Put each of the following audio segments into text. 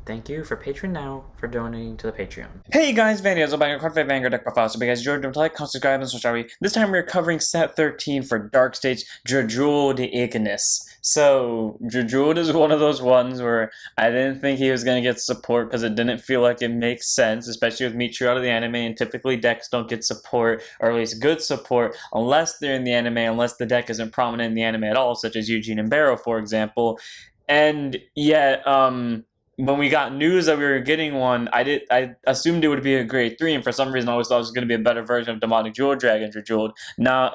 Thank you for Patreon now for donating to the Patreon. Hey guys, Vandy, I'm back on Card Vanguard deck profile. So, because you're don't like, comment, subscribe, and so shall we. This time we're covering set 13 for Dark Stage, Drajeweled Ignis. So, Drajeweled is one of those ones where I didn't think he was going to get support because it didn't feel like it makes sense, especially with Michiru out of the anime, and typically decks don't get support, or at least good support, unless they're in the anime, unless the deck isn't prominent in the anime at all, such as Eugene and Barrow, for example. And yet, when we got news that we were getting one, I assumed it would be a grade 3, and for some reason I always thought it was going to be a better version of Demonic Jewel Dragon Drajeweled, not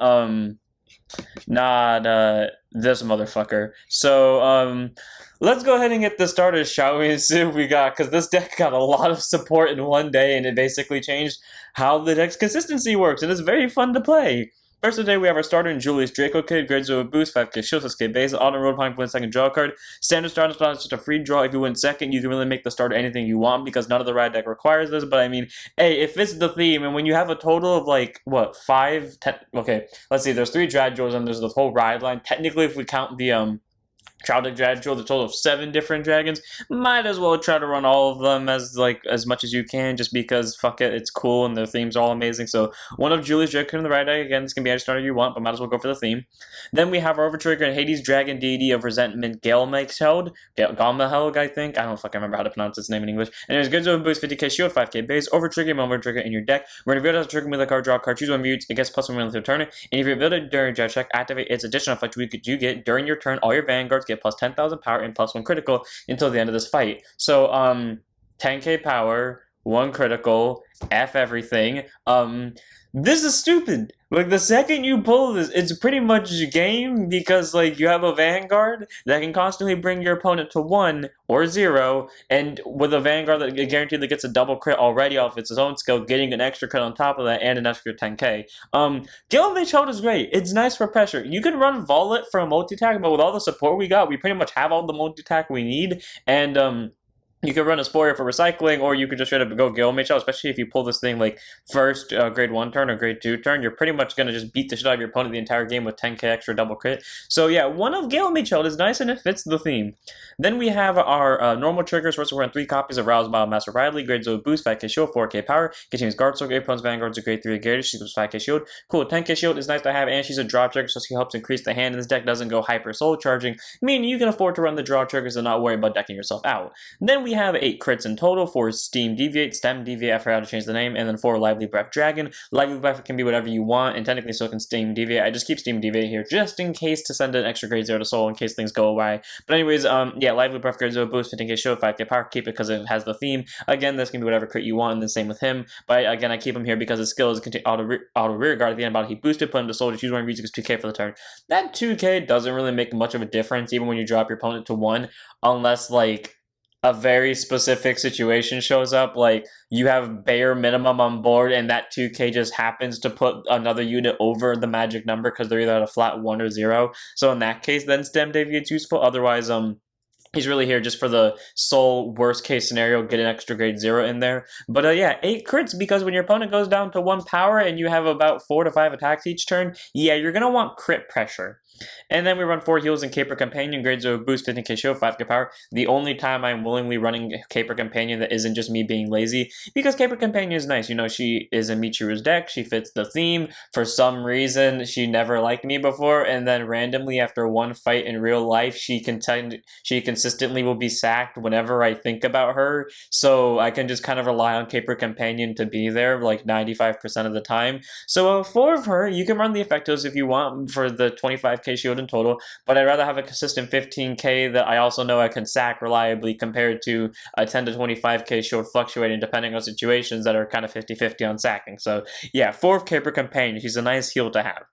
this motherfucker. So let's go ahead and get this started, shall we, and see what we got, because this deck got a lot of support in one day, and it basically changed how the deck's consistency works, and it's very fun to play. First today, we have our starter in Julius Draco Kid, grade 0 boost, 5k shield, 6k base, auto road pine, win second draw card. Standard starter spot is just a free draw. If you win second, you can really make the starter anything you want because none of the ride deck requires this. But I mean, hey, it fits the theme, and when you have a total of like, what, 5, 10, okay, let's see, there's 3 Drajewels and there's the whole ride line. Technically, if we count the, Childic Drajewel, the total of 7 different dragons. Might as well try to run all of them as much as you can, just because fuck it, it's cool and their themes are all amazing. So one of Julius Draco in the right eye, again, this can be any starter you want, but might as well go for the theme. Then we have our Overtrigger and Hades Dragon Deity of Resentment, Galmaheld, I think. I don't fucking remember how to pronounce its name in English. And there's good zone boost, 50k shield, 5k base, Overtrigger, and Overtrigger in your deck. We're gonna reveal it as a trigger with a card, draw a card, choose one mute, it gets plus 1 when you turn it. And if you reveal it during draft check, activate its additional effect you get during your turn. All your vanguards get plus 10,000 power and plus 1 critical until the end of this fight. So 10k power, 1 critical, F everything. This is stupid. Like, the second you pull this, it's pretty much game, because like you have a Vanguard that can constantly bring your opponent to 1 or 0, and with a Vanguard that guaranteed that gets a double crit already off its own skill, getting an extra crit on top of that and an extra 10k. Galmaheld is great. It's nice for pressure. You can run Volet for a multi-attack, but with all the support we got, we pretty much have all the multi-attack we need, and you can run a Sporia for recycling, or you could just straight up go Galmaheld, especially if you pull this thing like first grade 1 turn or grade 2 turn. You're pretty much going to just beat the shit out of your opponent the entire game with 10k extra double crit. So yeah, one of Galmaheld is nice and it fits the theme. Then we have our normal triggers. First, we're on 3 copies of Rouse Master Riley, grade 0 boost, 5k shield, 4k power. Continues guard circle, opponent's vanguards a grade 3 Garrett. She gives 5k shield. Cool, 10k shield is nice to have, and she's a draw trigger, so she helps increase the hand. And this deck doesn't go hyper soul charging, meaning you can afford to run the draw triggers and not worry about decking yourself out. Then we have 8 crits in total for Steam Deviate, Stem Deviate, I forgot how to change the name, and then 4 Lively Breath Dragon. Lively Breath can be whatever you want, and technically so can Steam Deviate. I just keep Steam Deviate here just in case to send an extra grade 0 to Soul in case things go away. But anyways, yeah, Lively Breath grade 0 boost, 15k shield, 5k power, keep it because it has the theme. Again, this can be whatever crit you want, and the same with him. But again, I keep him here because his skill is auto rear guard at the end, about he boosted, put him to Soul, to choose one music is 2k for the turn. That 2k doesn't really make much of a difference, even when you drop your opponent to 1, unless like a very specific situation shows up, like you have bare minimum on board and that 2k just happens to put another unit over the magic number because they're either at a flat 1 or 0. So in that case, then Stem Deviate's useful. Otherwise, he's really here just for the sole worst case scenario, get an extra grade 0 in there. But yeah, 8 crits, because when your opponent goes down to 1 power and you have about 4 to 5 attacks each turn, yeah, you're going to want crit pressure. And then we run 4 heals and Caper Companion, grade 0 boost, 15k shield, 5k power. The only time I'm willingly running Caper Companion that isn't just me being lazy, because Caper Companion is nice. You know, she is in Michiru's deck, she fits the theme. For some reason, she never liked me before, and then randomly after one fight in real life, she consistently will be sacked whenever I think about her. So I can just kind of rely on Caper Companion to be there like 95% of the time. So 4 of her, you can run the effectives if you want for the 25k shield in total, but I'd rather have a consistent 15k that I also know I can sack reliably compared to a 10 to 25k shield fluctuating depending on situations that are kind of 50-50 on sacking. So yeah, 4 of Caper Companion, she's a nice heal to have.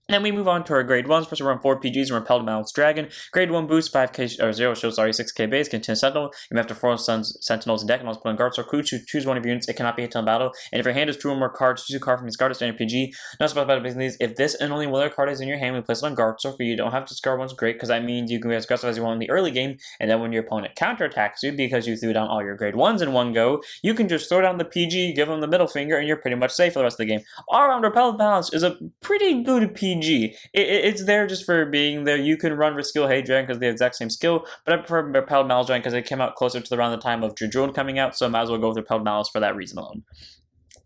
Then we move on to our grade 1s. First, we run 4 PGs and Repelled Mounts Dragon. Grade 1 boost, 5k, or 0 shield, sorry, 6k base, continue Sentinel. You have to 4 Sentinels in deck and also put on guard. So choose one of your units. It cannot be hit on battle. And if your hand is 2 or more cards, choose a card from your card to standard PG. Not special about these. If this and only one other card is in your hand, we place it on guard. So you don't have to discard one's great, because that means you can be as aggressive as you want in the early game. And then when your opponent counterattacks you because you threw down all your grade 1s in one go, you can just throw down the PG, give them the middle finger, and you're pretty much safe for the rest of the game. All around Repelled Balance is a pretty good PG. PG. It's there just for being there. You can run Skill Hey Dragon because they have the exact same skill, but I prefer Repelled Malice Dragon because it came out closer to around the time of Drajeweled coming out, so I might as well go with Repelled Malice for that reason alone.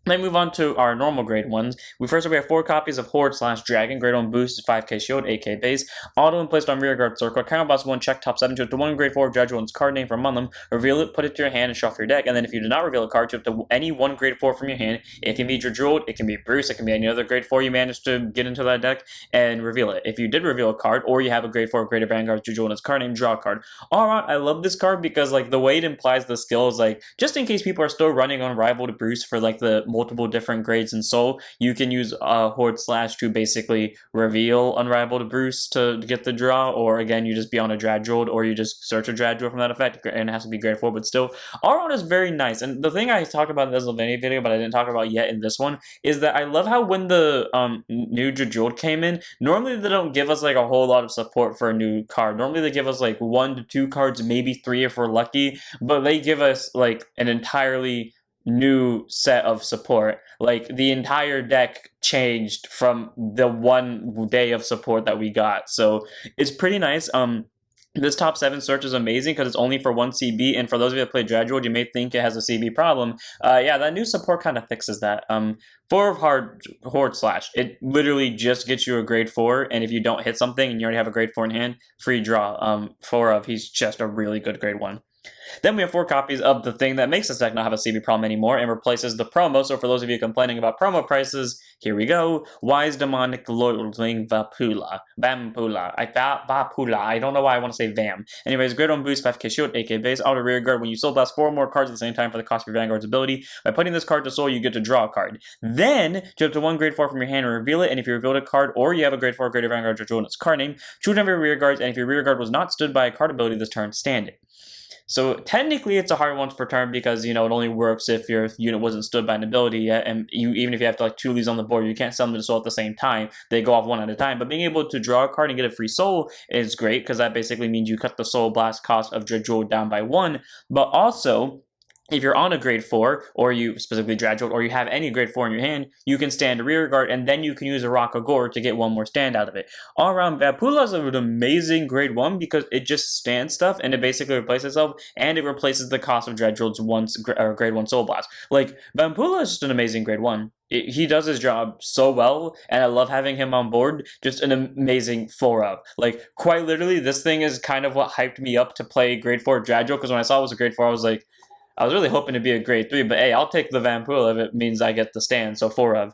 Then move on to our normal grade ones. We have 4 copies of Horde/Dragon. Grade 1 boost, 5k shield, 8k base. Auto and placed on rear guard circle. Counter boss 1, check top 7 to up to 1 grade 4 of Drajeweled's card name from among them. Reveal it, put it to your hand, and shuffle your deck. And then if you do not reveal a card, to up to any 1 grade 4 from your hand. It can be Drajeweled, it can be Bruce, it can be any other grade 4 you managed to get into that deck, and reveal it. If you did reveal a card, or you have a grade 4 Greater Vanguard Drajeweled's card name, draw a card. All around, I love this card because like the way it implies the skill is like, just in case people are still running Unrivaled Bruce for like the multiple different grades and soul, you can use Horde / to basically reveal Unrivaled Bruce to get the draw, or again, you just be on a Drajeweled, or you just search a Drajeweled from that effect, and it has to be grade 4, but still, all around is very nice. And the thing I talked about in this Sylvania video, but I didn't talk about yet in this one, is that I love how when the new Drajeweled came in, normally they don't give us like a whole lot of support for a new card. Normally they give us like 1 to 2 cards, maybe 3 if we're lucky, but they give us like an entirely new set of support. Like the entire deck changed from the 1 day of support that we got, so it's pretty nice. This top 7 search is amazing because it's only for 1 CB, and for those of you that play Drajeweled, you may think it has a CB problem. Yeah, that new support kind of fixes that. 4 of Horde / it literally just gets you a grade 4, and if you don't hit something and you already have a grade 4 in hand, free draw. 4 of, he's just a really good grade 1. Then we have 4 copies of the thing that makes this deck not have a CB problem anymore and replaces the promo. So for those of you complaining about promo prices, here we go. Wise Demonic Loyalting Vampula. Vapula. I don't know why I want to say Vam. Anyways, grade 1 boost, 5k shield, 8k base, auto rear guard. When you soul blast 4 more cards at the same time for the cost of your Vanguard's ability. By putting this card to soul, you get to draw a card. Then, jump to 1 grade 4 from your hand and reveal it. And if you revealed a card or you have a grade 4 Greater Vanguard Drajeweled's its card name, choose one of your rear guards. And if your rear guard was not stood by a card ability this turn, stand it. So technically it's a hard once per turn because, you know, it only works if your unit wasn't stood by an ability yet, and even if you have to like 2 leaves on the board, you can't sell them to soul at the same time. They go off 1 at a time. But being able to draw a card and get a free soul is great because that basically means you cut the soul blast cost of Drajeweled down by 1. But also, if you're on a grade 4, or you specifically Drajeweled, or you have any grade 4 in your hand, you can stand a rear guard, and then you can use a Rock of Gore to get 1 more stand out of it. All around, Vapula is an amazing grade 1 because it just stands stuff, and it basically replaces itself, and it replaces the cost of Drajeweled's grade 1 Soul Blast. Like, Vapula is just an amazing grade 1. He does his job so well, and I love having him on board. Just an amazing 4 of. Like, quite literally, this thing is kind of what hyped me up to play grade 4 Drajeweled, because when I saw it was a grade 4, I was like, I was really hoping to be a grade 3, but hey, I'll take the Vampula if it means I get the stand, so 4 of.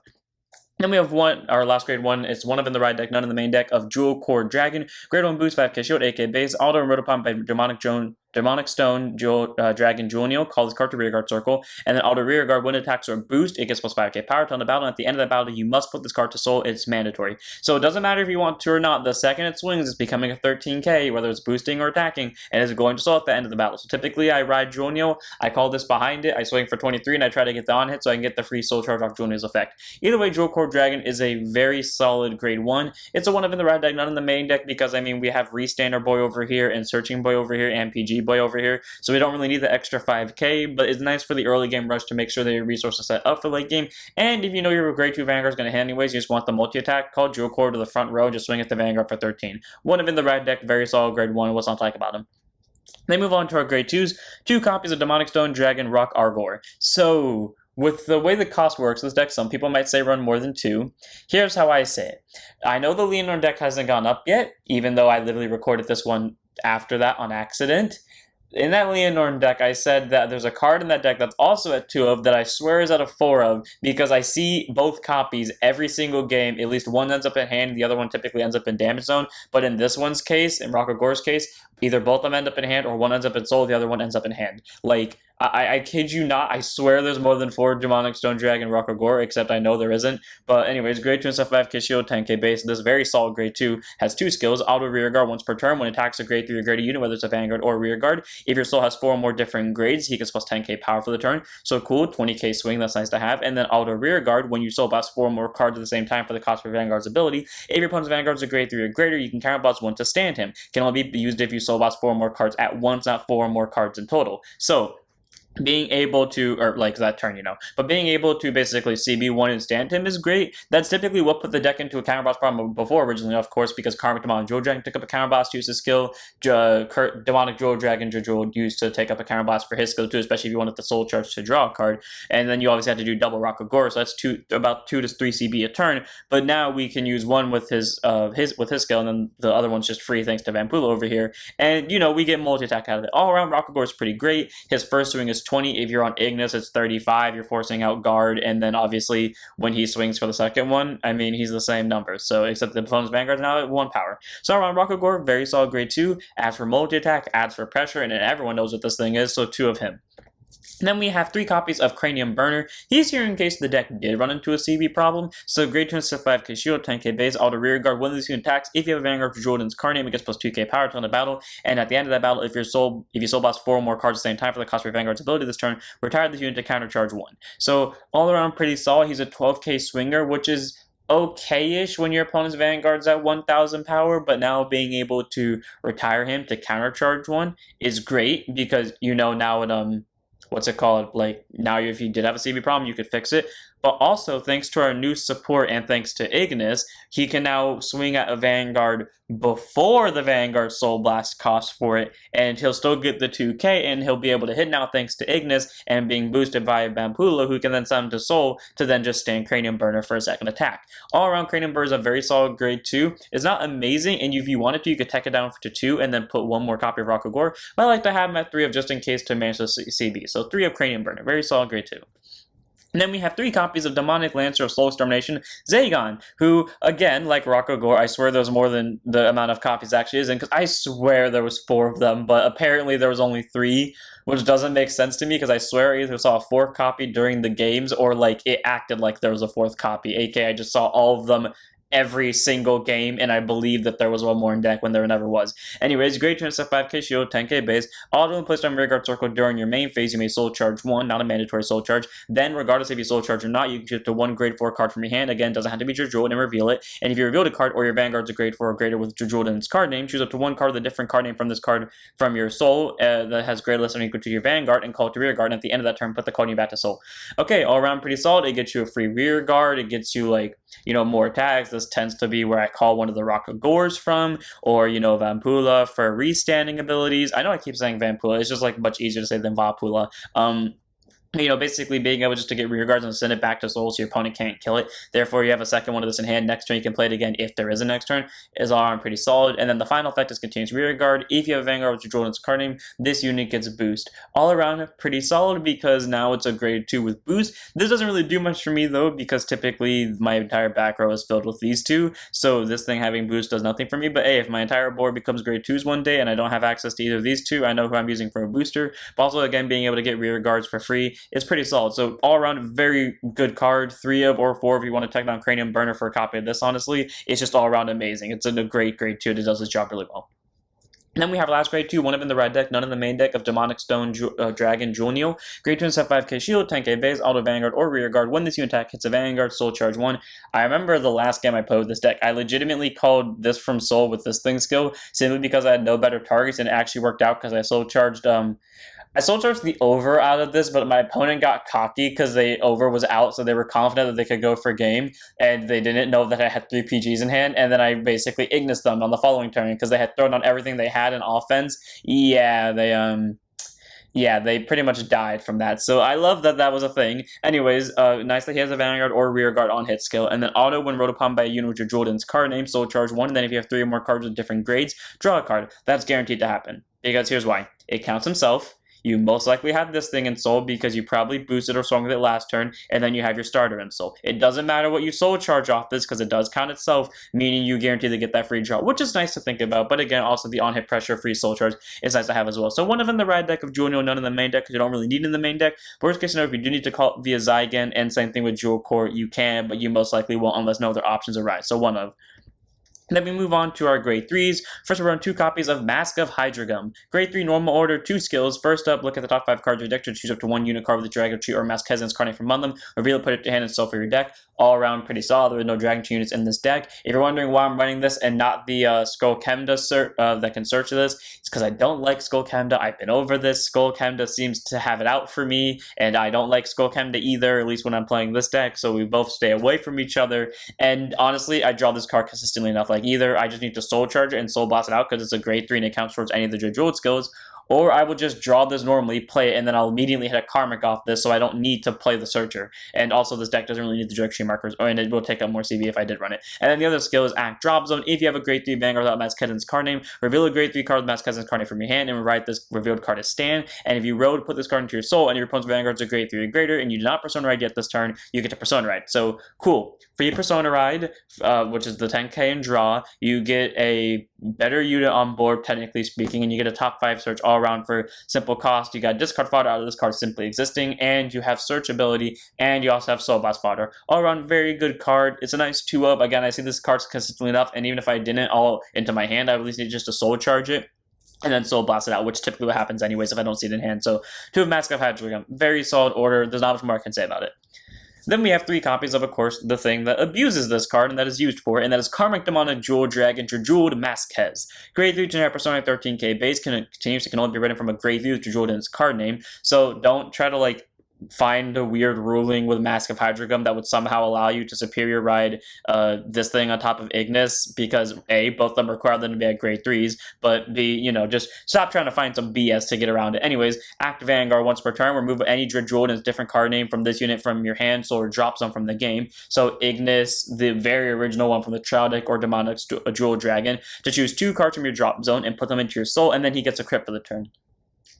Then we have our last grade 1. It's 1 of in the ride deck, none in the main deck, of Jewel Core Dragon. Grade 1 boost, 5k shield, 8k base. Auto and Rotopomp by Demonic Stone Dragon Jewel. Call this card to rear guard circle. And then auto rear guard, when it attacks or boost, it gets plus 5k power to end the battle. And at the end of that battle, you must put this card to soul. It's mandatory. So it doesn't matter if you want to or not. The second it swings, it's becoming a 13k, whether it's boosting or attacking, and it's going to soul at the end of the battle. So typically, I ride Jewel. I call this behind it. I swing for 23, and I try to get the on hit so I can get the free soul charge off Jewel's effect. Either way, Jewel Core Dragon is a very solid grade 1. It's a 1 of in the ride deck, not in the main deck, because I mean we have Restander Boy over here and Searching Boy over here and PG Boy over here, so we don't really need the extra 5k, but it's nice for the early game rush to make sure that your resources set up for late game. And if you know your grade 2 Vanguard is going to hit anyways, you just want the multi-attack, call Jewel Core to the front row, just swing at the Vanguard for 13. 1 of in the ride deck, very solid grade 1, what's not to like about him. Then move on to our grade 2s, 2 copies of Demonic Stone Dragon Rock Argor. So, with the way the cost works in this deck, some people might say run more than 2. Here's how I say it. I know the Leonor deck hasn't gone up yet, even though I literally recorded this one after that on accident. In that Leonor deck, I said that there's a card in that deck that's also at 2 of that I swear is at a 4 of, because I see both copies every single game. At least one ends up in hand, the other one typically ends up in damage zone. But in this one's case, in Rock of Gore's case, either both of them end up in hand or one ends up in soul, the other one ends up in hand. Like, I kid you not, I swear there's more than 4 Demonic Stone Dragon Rock of Gore, except I know there isn't. But anyways, grade 2 and stuff, 5k shield, 10k base. This very solid grade 2 has 2 skills. Auto rear guard once per turn. When it attacks a grade 3 or greater unit, whether it's a Vanguard or rear guard, if your soul has 4 or more different grades, he gets plus 10k power for the turn. So cool, 20k swing, that's nice to have. And then auto rear guard, when you soul blast 4 more cards at the same time for the cost of Vanguard's ability. If your opponent's Vanguard is a grade 3 or greater, you can counter blast 1 to stand him. Can only be used if you soul blast 4 more cards at once, not 4 more cards in total. So being able to, or like that turn, but being able to basically CB1 and stand him is great. That's typically what put the deck into a counterboss problem before originally, of course, because Karmic Demonic Jewel Dragon took up a counterboss to use his skill. Demonic Jewel Dragon Drajeweled used to take up a counterboss for his skill too, especially if you wanted the Soul Charge to draw a card. And then you obviously had to do double Rock of Gore, so that's about 2 to 3 CB a turn. But now we can use one with his skill, and then the other one's just free thanks to Vampula over here. And we get multi-attack out of it. All around, Rock of Gore is pretty great. His first swing is 20. If you're on Ignis, it's 35. You're forcing out guard, and then obviously when he swings for the second one, I mean, he's the same number. So except the opponent's Vanguard's now at 1 power. So around Rock of Gore, very solid grade 2. Adds for multi-attack, adds for pressure, and everyone knows what this thing is, so 2 of him. And then we have 3 copies of Cranium Burner. He's here in case the deck did run into a CB problem. So grade 2 and 5k shield, 10k base, auto rear guard, when this unit attacks. If you have a Vanguard for Jordan's card name, it gets plus 2k power to end the battle. And at the end of that battle, if you soul blast 4 or more cards at the same time for the cost of your Vanguard's ability this turn, retire this unit to counter charge 1. So all around pretty solid. He's a 12k swinger, which is okay-ish when your opponent's Vanguard's at 1000 power, but now being able to retire him to countercharge 1 is great, because now it what's it called? Like, now if you did have a CB problem, you could fix it. But also, thanks to our new support and thanks to Ignis, he can now swing at a Vanguard before the Vanguard Soul Blast costs for it, and he'll still get the 2k, and he'll be able to hit now thanks to Ignis, and being boosted by Vampula, who can then summon to Soul to then just stand Cranium Burner for a second attack. All around, Cranium Burner is a very solid grade 2. It's not amazing, and if you wanted to, you could tech it down to 2, and then put 1 more copy of Rock of Gore, but I like to have him at 3 of just in case to manage the CB. So 3 of Cranium Burner, very solid grade 2. And then we have 3 copies of Demonic Lancer of Soul Extermination, Zagon, who, again, like Rock of Gore, I swear there's more than the amount of copies actually is in, because I swear there was 4 of them, but apparently there was only 3, which doesn't make sense to me, because I swear I either saw a 4th copy during the games, or like it acted like there was a 4th copy, aka I just saw all of them every single game, and I believe that there was 1 more in deck when there never was. Anyways, grade 2 and 5k shield, 10k base, auto and placed on rearguard circle during your main phase, you may soul charge 1, not a mandatory soul charge. Then, regardless if you soul charge or not, you can choose to 1 grade 4 card from your hand. Again, doesn't have to be Drajeweled, and reveal it. And if you revealed a card or your Vanguard's a grade 4 or greater with Drajeweled in its card name, choose up to 1 card with a different card name from this card from your soul that has grade less than or equal to your Vanguard, and call it to rearguard, and at the end of that turn, put the card in your back to soul. Okay, all around pretty solid. It gets you a free rearguard, it gets you, like, more attacks. This tends to be where I call one of the Rock of Gores from, or, Vampula for restanding abilities. I know I keep saying Vampula, it's just, like, much easier to say than Vapula. Basically being able just to get rear guards and send it back to soul so your opponent can't kill it. Therefore, you have a second one of this in hand. Next turn, you can play it again if there is a next turn. Is all around pretty solid. And then the final effect is continuous rear guard. If you have a Vanguard with Jordan's card name, this unit gets a boost. All around pretty solid, because now it's a grade 2 with boost. This doesn't really do much for me though, because typically my entire back row is filled with these 2. So this thing having boost does nothing for me. But hey, if my entire board becomes grade 2s one day and I don't have access to either of these 2, I know who I'm using for a booster. But also, again, being able to get rear guards for free is pretty solid. So all around, very good card. 3 of or 4 if you want to tech down Cranium Burner for a copy of this, honestly. It's just all around amazing. It's a great grade 2. It does its job really well. And then we have last grade 2, 1 of in the red deck, none in the main deck of Demonic Stone Dragon Jewel. Grade 2 and 5k shield, 10k base, auto Vanguard or rear guard. When this unit attack hits a Vanguard, soul charge 1. I remember the last game I played with this deck, I legitimately called this from soul with this thing skill, simply because I had no better targets, and it actually worked out because I soul charged the over out of this, but my opponent got cocky because the over was out, so they were confident that they could go for game, and they didn't know that I had 3 PGs in hand, and then I basically Ignis them on the following turn because they had thrown on everything they had in offense. Yeah, they pretty much died from that. So I love that that was a thing. Anyways, nice that he has a Vanguard or rear guard on hit skill. And then auto when rolled upon by a unit with your Jordan's card name, soul charge 1. And then if you have 3 or more cards with different grades, draw a card. That's guaranteed to happen. Because here's why. It counts himself. You most likely have this thing in soul because you probably boosted or swung with it last turn, and then you have your starter in soul. It doesn't matter what you soul charge off this because it does count itself, meaning you guarantee to get that free draw, which is nice to think about. But again, also the on-hit pressure free soul charge is nice to have as well. So 1 of in the ride deck of Jewel, none in the main deck because you don't really need it in the main deck. Worst case scenario, if you do need to call it via Zygon, and same thing with Jewel Core, you can, but you most likely won't unless no other options arise. So 1 of. Then we move on to our grade 3s. First, we're on 2 copies of Mask of Hydrogum. Grade 3 normal order, 2 skills. First up, look at the top 5 cards of your deck to choose up to 1 unit card with a Dragon Tree or Mask Peasant's card name from among them. Reveal it, put it to hand, and sell for your deck. All around pretty solid. There are no Dragon Tree units in this deck. If you're wondering why I'm running this and not the Skullkemda that can search this, it's because I don't like Skullkemda. I've been over this. Skullkemda seems to have it out for me, and I don't like Skullkemda either, at least when I'm playing this deck, so we both stay away from each other. And honestly, I draw this card consistently enough. Like, either I just need to Soul Charge it and Soul Blast it out because it's a grade 3 and it counts towards any of the Drajeweled skills, or I will just draw this normally, play it, and then I'll immediately hit a Karmic off this, so I don't need to play the Searcher. And also, this deck doesn't really need the Direction markers, and it will take up more CV if I did run it. And then the other skill is Act Drop Zone. If you have a grade 3 Vanguard without Mask Peasant's card name, reveal a grade 3 card with Mask Peasant's card name from your hand, and write this revealed card as Stand. And if you road, put this card into your soul, and your opponent's Vanguard's a grade 3 or greater, and you do not Persona Ride yet this turn, you get to Persona Ride. So, cool. Free Persona Ride, which is the 10k and draw, you get a better unit on board, technically speaking, and you get a top 5 search all around for simple cost. You got discard fodder out of this card simply existing, and you have search ability, and you also have Soul Blast fodder. All around, very good card. It's a nice 2-up. Again, I see this card consistently enough, and even if I didn't all into my hand, I would at least need just to Soul Charge it and then Soul Blast it out, which typically what happens anyways if I don't see it in hand. So 2 of Mask of Hydrogum, very solid order. There's not much more I can say about it. Then we have 3 copies of course, the thing that abuses this card and that is used for, and that is Karmic Demonic Jewel Dragon Drajeweled Maskez. Grade 3 generic Persona 13k base continues to can only be written from a grade 3 with Drajeweled in its card name, so don't try to like find a weird ruling with Mask of Hydrogum that would somehow allow you to superior ride this thing on top of Ignis, because A, both of them require them to be at grade 3s, but B, you know, just stop trying to find some BS to get around it. Anyways, act Vanguard once per turn, remove any Drajeweled and its different card name from this unit from your hand, so or drop some from the game. So Ignis, the very original one from the Trial deck, or Demonic Jewel Dragon, to choose 2 cards from your drop zone and put them into your soul, and then he gets a crit for the turn.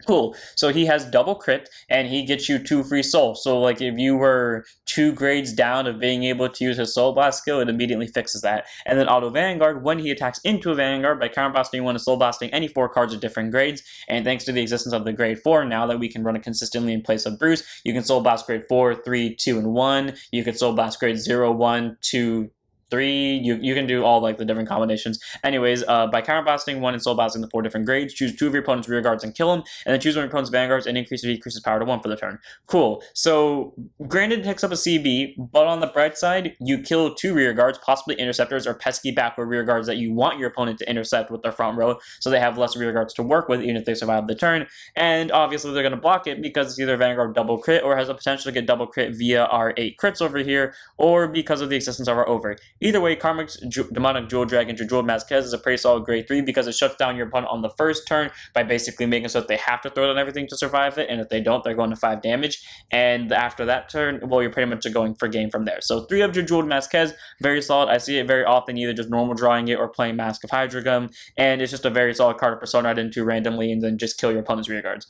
Cool. So he has double crit, and he gets you 2 free souls. So like if you were 2 grades down of being able to use his Soul Blast skill, it immediately fixes that. And then Auto Vanguard, when he attacks into a Vanguard by counter blasting 1 and Soul Blasting any 4 cards of different grades, and thanks to the existence of the grade 4, now that we can run it consistently in place of Bruce, you can Soul Blast grade 4, 3, 2, and 1. You can Soul Blast grade 0, 1, 2, 3, you can do all like the different combinations. Anyways, by counterblasting 1 and soul blasting the 4 different grades, choose 2 of your opponent's rear guards and kill them, and then choose 1 of your opponent's vanguards and increase or decrease his power to 1 for the turn. Cool. So granted it picks up a CB, but on the bright side, you kill 2 rear guards, possibly interceptors or pesky backward rear guards that you want your opponent to intercept with their front row, so they have less rear guards to work with even if they survive the turn. And obviously they're going to block it because it's either Vanguard double crit or has a potential to get double crit via our 8 crits over here, or because of the existence of our over. Either way, Karmic's Demonic Jewel Dragon Drajeweled Maskez is a pretty solid grade 3 because it shuts down your opponent on the first turn by basically making so that they have to throw down everything to survive it, and if they don't, they're going to 5 damage. And after that turn, well, you're pretty much going for game from there. So 3 of Drajeweled Maskez, very solid. I see it very often, either just normal drawing it or playing Mask of Hydrogum, and it's just a very solid card to Persona into randomly and then just kill your opponent's rear guards.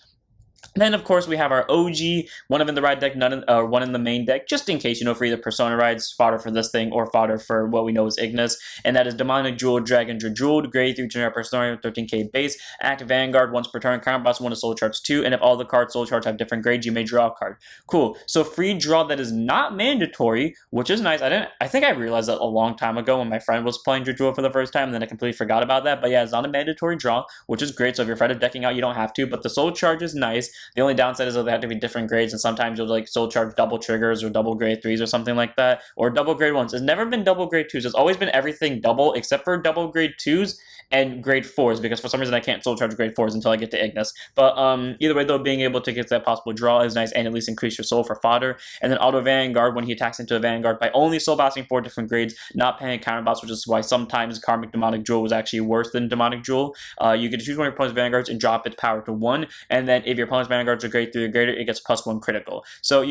Then, of course, we have our OG, one in the ride deck, one in the main deck, just in case, for either Persona rides, fodder for this thing, or fodder for what we know as Ignis, and that is Demonic Jewel Dragon Drajeweled, grade 3 generic Persona, 13k base, act Vanguard once per turn, counterblast 1 to Soul Charge 2, and if all the cards Soul Charge have different grades, you may draw a card. Cool. So free draw that is not mandatory, which is nice. I think I realized that a long time ago when my friend was playing Drajeweled for the first time, and then I completely forgot about that, but yeah, it's not a mandatory draw, which is great, so if you're afraid of decking out, you don't have to, but the Soul Charge is nice. The only downside is that they have to be different grades, and sometimes you'll like Soul Charge double triggers or double grade 3s or something like that, or double grade 1s. It's never been double grade 2s. It's always been everything double except for double grade 2s and grade 4s, because for some reason I can't Soul Charge grade 4s until I get to Ignis. But either way though, being able to get that possible draw is nice, and at least increase your soul for fodder. And then Auto Vanguard, when he attacks into a Vanguard by only Soul Blasting 4 different grades, not paying counterblast, which is why sometimes Karmic Demonic Jewel was actually worse than Demonic Jewel. You get to choose one of your opponent's Vanguards and drop its power to 1, and then if your opponent's Vanguards are grade 3 or greater, it gets +1 critical. So,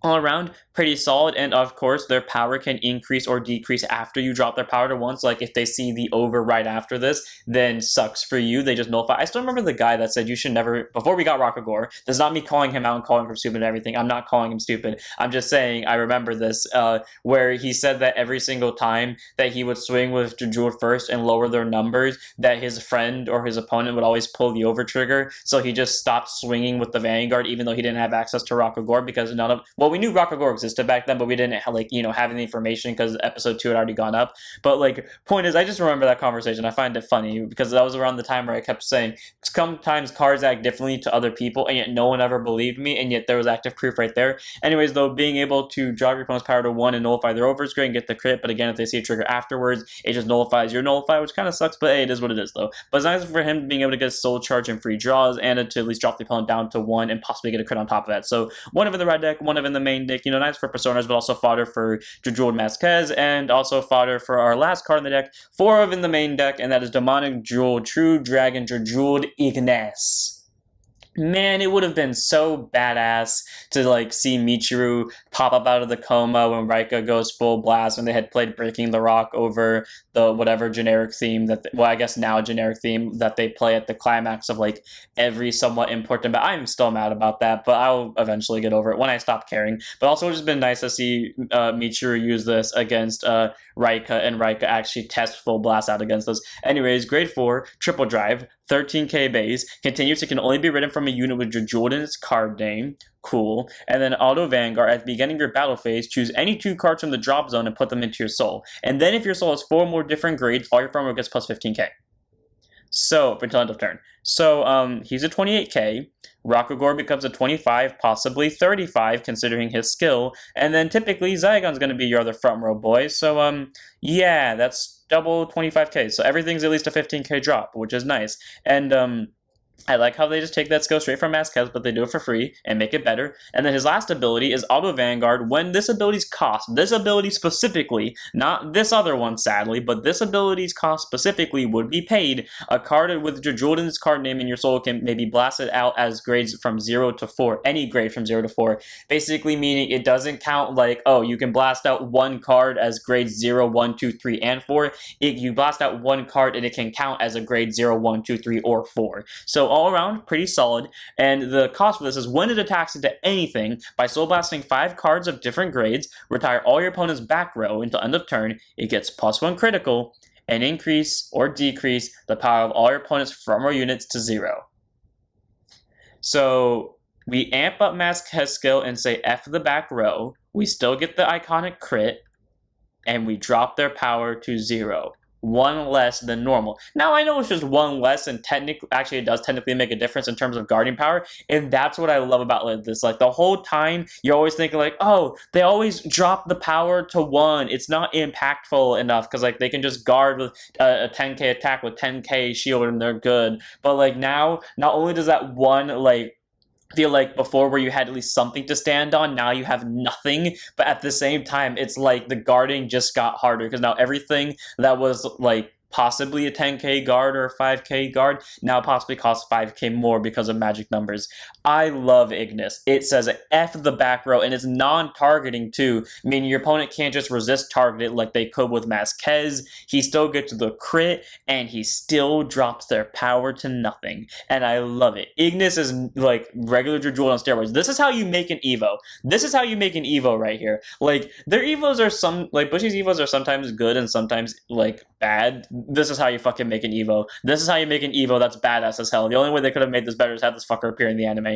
all around, pretty solid, and of course, their power can increase or decrease after you drop their power to 1, so like if they see the over right after this, then sucks for you, they just nullify. I still remember the guy that said you should never, before we got Rockagore, this is not me calling him out and calling him stupid and everything, I'm not calling him stupid, I'm just saying I remember this, where he said that every single time that he would swing with Drajeweled first and lower their numbers, that his friend or his opponent would always pull the over trigger, so he just stopped swinging with the Vanguard even though he didn't have access to Rockagore, because none of, well, we knew Rakagor existed back then, but we didn't have, like, you know, have any information because episode 2 had already gone up. But, like, point is, I just remember that conversation. I find it funny because that was around the time where I kept saying, sometimes cards act differently to other people, and yet no one ever believed me, and yet there was active proof right there. Anyways, though, being able to drop your opponent's power to 1 and nullify their over is great and get the crit, but again, if they see a trigger afterwards, it just nullifies your nullify, which kind of sucks, but hey, it is what it is, though. But it's nice for him being able to get soul charge and free draws, and to at least drop the opponent down to 1 and possibly get a crit on top of that. So one of in the red deck, one of in the main deck, you know, nice for personas, but also fodder for Drajeweled Masquez, and also fodder for our last card in the deck, 4 of in the main deck, and that is Demonic Jewel, True Dragon, Drajeweled Ignis. Man, it would have been so badass to, like, see Michiru pop up out of the coma when Raika goes full blast, when they had played Breaking the Rock over the whatever generic theme that, well, I guess now generic theme that they play at the climax of, like, every somewhat important, but I'm still mad about that, but I'll eventually get over it when I stop caring. But also, it's just been nice to see Michiru use this against Raika, and Raika actually test full blast out against us. Anyways, grade 4, triple drive, 13k base, continues it can only be written from a unit with Drajeweled in its card name. Cool. And then auto Vanguard, at the beginning of your battle phase, choose any 2 cards from the drop zone and put them into your soul. And then if your soul has 4 more different grades, all your farmer gets plus 15k. So, for until end of turn. So, he's a 28k. Rakagor becomes a 25, possibly 35, considering his skill. And then typically, Zygon's going to be your other front row boy. So, yeah, that's double 25k. So everything's at least a 15k drop, which is nice. And, I like how they just take that skill straight from Masquez, but they do it for free and make it better. And then his last ability is Auto Vanguard. When this ability's cost, this ability specifically, not this other one sadly, but this ability's cost specifically would be paid. A card with Drajeweled in its card name in your soul can maybe blast it out as grades from 0 to 4, any grade from 0 to 4. Basically meaning it doesn't count like, oh, you can blast out 1 card as grades 0, 1, 2, 3, and 4. You blast out 1 card and it can count as a grade 0, 1, 2, 3, or 4. So all around, pretty solid, and the cost for this is when it attacks into anything, by soul blasting 5 cards of different grades, retire all your opponent's back row until end of turn, it gets +1 critical, and increase or decrease the power of all your opponent's front row units to 0. So we amp up Masquez skill and say F the back row, we still get the iconic crit, and we drop their power to 0. 1 less than normal. Now, I know it's just 1 less, and actually it does technically make a difference in terms of guarding power, and that's what I love about like this. Like, the whole time, you're always thinking like, oh, they always drop the power to 1. It's not impactful enough, because like they can just guard with a 10k attack with 10k shield, and they're good. But like now, not only does that 1 like feel like before where you had at least something to stand on, now you have nothing, but at the same time it's like the guarding just got harder, because now everything that was like possibly a 10k guard or a 5k guard now possibly costs 5k more because of magic numbers. I love Ignis. It says F the back row, and it's non-targeting too, meaning your opponent can't just resist target it like they could with Masquez. He still gets the crit, and he still drops their power to nothing, and I love it. Ignis is like regular Drajeweled on steroids. This is how you make an Evo. This is how you make an Evo right here. Like, their Evos are like Bushy's Evos are sometimes good and sometimes like bad. This is how you fucking make an Evo. This is how you make an Evo that's badass as hell. The only way they could have made this better is have this fucker appear in the anime.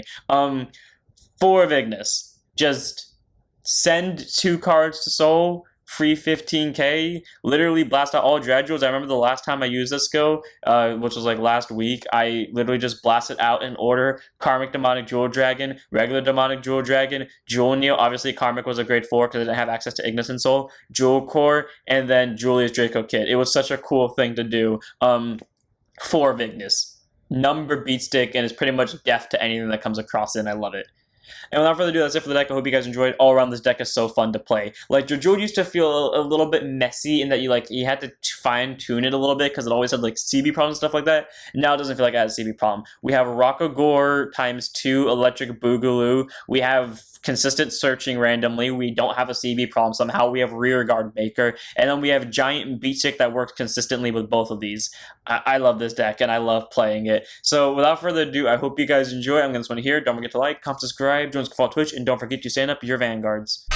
4 of Ignis. Just send 2 cards to soul, free 15k, literally blast out all Drajeweleds. I remember the last time I used this skill, which was like last week, I literally just blasted out in order: Karmic Demonic Jewel Dragon, regular Demonic Jewel Dragon, Jewel Neil, obviously Karmic was a grade 4 because I didn't have access to Ignis and Soul, Jewel Core, and then Julius Draco Kid. It was such a cool thing to do. 4 of Ignis. Number beat stick, and it's pretty much deaf to anything that comes across it, and I love it. And without further ado, that's it for the deck. I hope you guys enjoyed. All around, this deck is so fun to play. Like, Drajeweled used to feel a little bit messy in that you had to fine-tune it a little bit because it always had like CB problems and stuff like that. Now it doesn't feel like it has a CB problem. We have Rakagor ×2 Electric Boogaloo. We have consistent searching randomly. We don't have a CB problem somehow. We have Rearguard Maker. And then we have Giant Beat Stick that works consistently with both of these. I love this deck, and I love playing it. So without further ado, I hope you guys enjoy. I'm going to this one here. Don't forget to like, comment, subscribe, join us on Twitch, and don't forget to stand up your Vanguards.